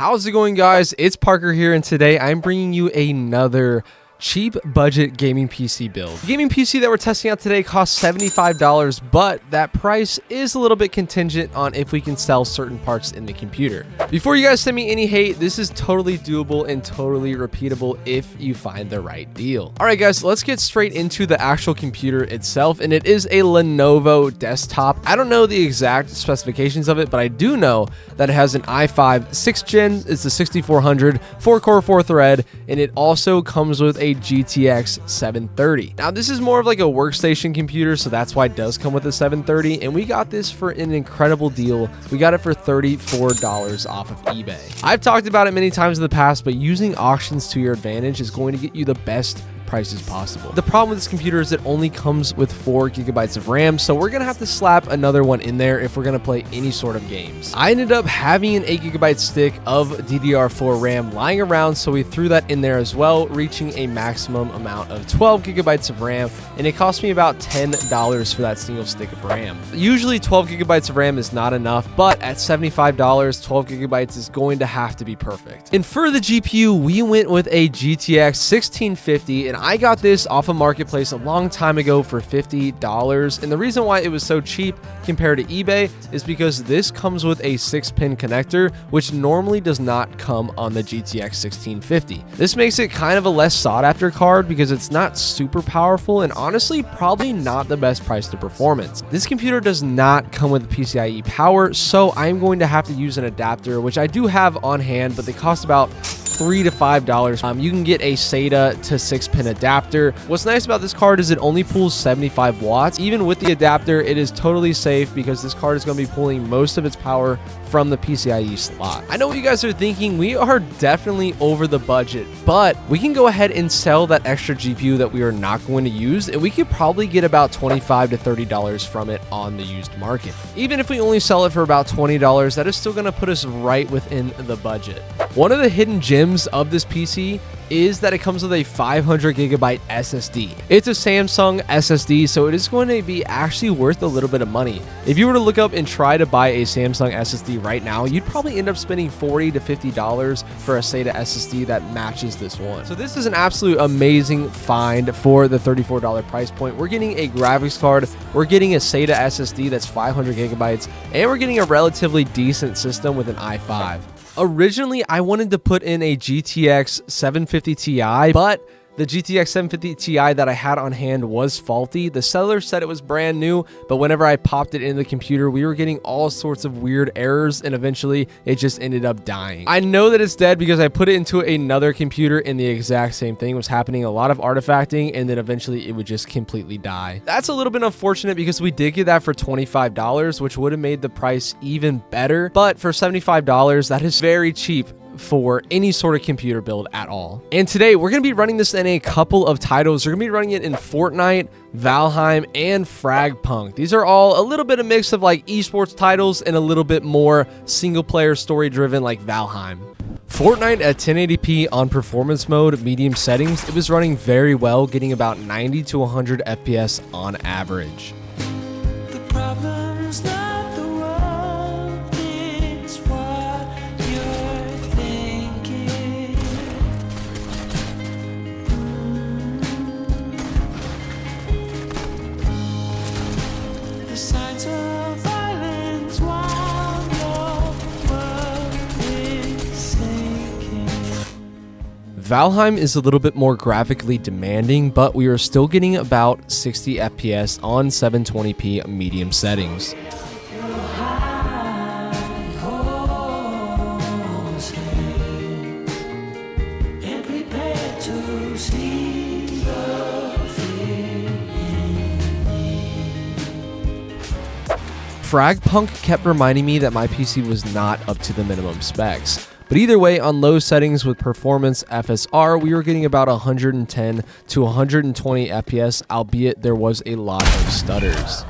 How's it going, guys? It's Parker here, and today I'm bringing you another cheap budget gaming PC build. The gaming PC that we're testing out today costs $75, but that price is a little bit contingent on if we can sell certain parts in the computer. Before you guys send me any hate, this is totally doable and totally repeatable if you find the right deal. All right, guys, let's get straight into the actual computer itself, and it is a Lenovo desktop. I don't know the exact specifications of it, but I do know that it has an i5 6th gen, it's the 6400, 4-core, 4-thread, and it also comes with a GTX 730. Now, this is more of like a workstation computer, so that's why it does come with a 730, and we got this for an incredible deal. We got it for $34 off of eBay. I've talked about it many times in the past, but using auctions to your advantage is going to get you the best prices possible. The problem with this computer is it only comes with 4 gigabytes of RAM, so we're gonna have to slap another one in there if we're gonna play any sort of games. I ended up having an 8 gigabyte stick of DDR4 RAM lying around, so we threw that in there as well, reaching a maximum amount of 12 gigabytes of RAM, and it cost me about $10 for that single stick of RAM. Usually 12 gigabytes of RAM is not enough, but at $75, 12 gigabytes is going to have to be perfect. And for the GPU, we went with a GTX 1650, and I got this off of Marketplace a long time ago for $50, and the reason why it was so cheap compared to eBay is because this comes with a 6-pin connector, which normally does not come on the GTX 1650. This makes it kind of a less sought after card because it's not super powerful and honestly probably not the best price to performance. This computer does not come with PCIe power, so I'm going to have to use an adapter, which I do have on hand, but they cost about $3 to $5. You can get a SATA to 6-pin adapter. What's nice about this card is it only pulls 75 watts. Even with the adapter, it is totally safe because this card is going to be pulling most of its power from the PCIe slot. I know what you guys are thinking. We are definitely over the budget, but we can go ahead and sell that extra GPU that we are not going to use, and we could probably get about $25 to $30 from it on the used market. Even if we only sell it for about $20, that is still going to put us right within the budget. One of the hidden gems of this PC is that it comes with a 500 gigabyte SSD. It's a Samsung SSD, so it is going to be actually worth a little bit of money. If you were to look up and try to buy a Samsung SSD right now, you'd probably end up spending $40 to $50 for a SATA SSD that matches this one. So this is an absolute amazing find for the $34 price point. We're getting a graphics card, we're getting a SATA SSD that's 500 gigabytes, and we're getting a relatively decent system with an i5. Originally, I wanted to put in a GTX 750 Ti, but the GTX 750 Ti that I had on hand was faulty. The seller said it was brand new, but whenever I popped it into the computer, we were getting all sorts of weird errors, and eventually it just ended up dying. I know that it's dead because I put it into another computer and the exact same thing was happening, a lot of artifacting, and then eventually it would just completely die. That's a little bit unfortunate because we did get that for $25, which would have made the price even better, but for $75, that is very cheap for any sort of computer build at all. And today we're going to be running this in a couple of titles. We're going to be running it in Fortnite, Valheim, and Fragpunk. These are all a little bit of mix of like esports titles and a little bit more single player story driven like Valheim. Fortnite at 1080p on performance mode, medium settings, it was running very well, getting about 90 to 100 FPS on average. The problem's not the world, it's what you're thinking. The signs of violence while your world is sinking. Valheim is a little bit more graphically demanding, but we are still getting about 60 FPS on 720p medium settings. Fragpunk kept reminding me that my PC was not up to the minimum specs. But either way, on low settings with performance FSR, we were getting about 110 to 120 FPS, albeit there was a lot of stutters.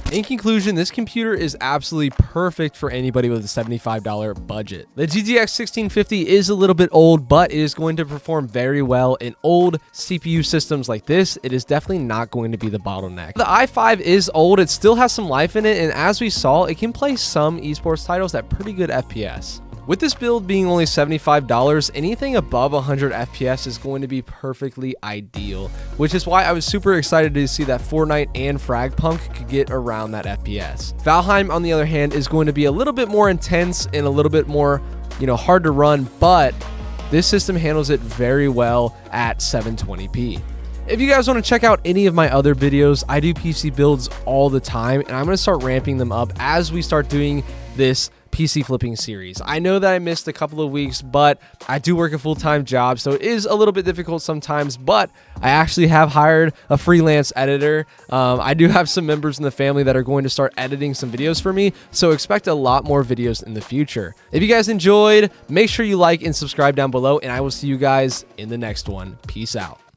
In conclusion, this computer is absolutely perfect for anybody with a $75 budget. The GTX 1650 is a little bit old, but it is going to perform very well in old CPU systems like this. It is definitely not going to be the bottleneck. The i5 is old, it still has some life in it, and as we saw, it can play some esports titles at pretty good FPS. With this build being only $75, anything above 100 FPS is going to be perfectly ideal, which is why I was super excited to see that Fortnite and Fragpunk could get around that FPS. Valheim, on the other hand, is going to be a little bit more intense and a little bit more, hard to run, but this system handles it very well at 720p. If you guys want to check out any of my other videos, I do PC builds all the time, and I'm going to start ramping them up as we start doing this PC flipping series. I know that I missed a couple of weeks, but I do work a full-time job, so it is a little bit difficult sometimes, but I actually have hired a freelance editor. I do have some members in the family that are going to start editing some videos for me, so expect a lot more videos in the future. If you guys enjoyed, make sure you like and subscribe down below, and I will see you guys in the next one. Peace out.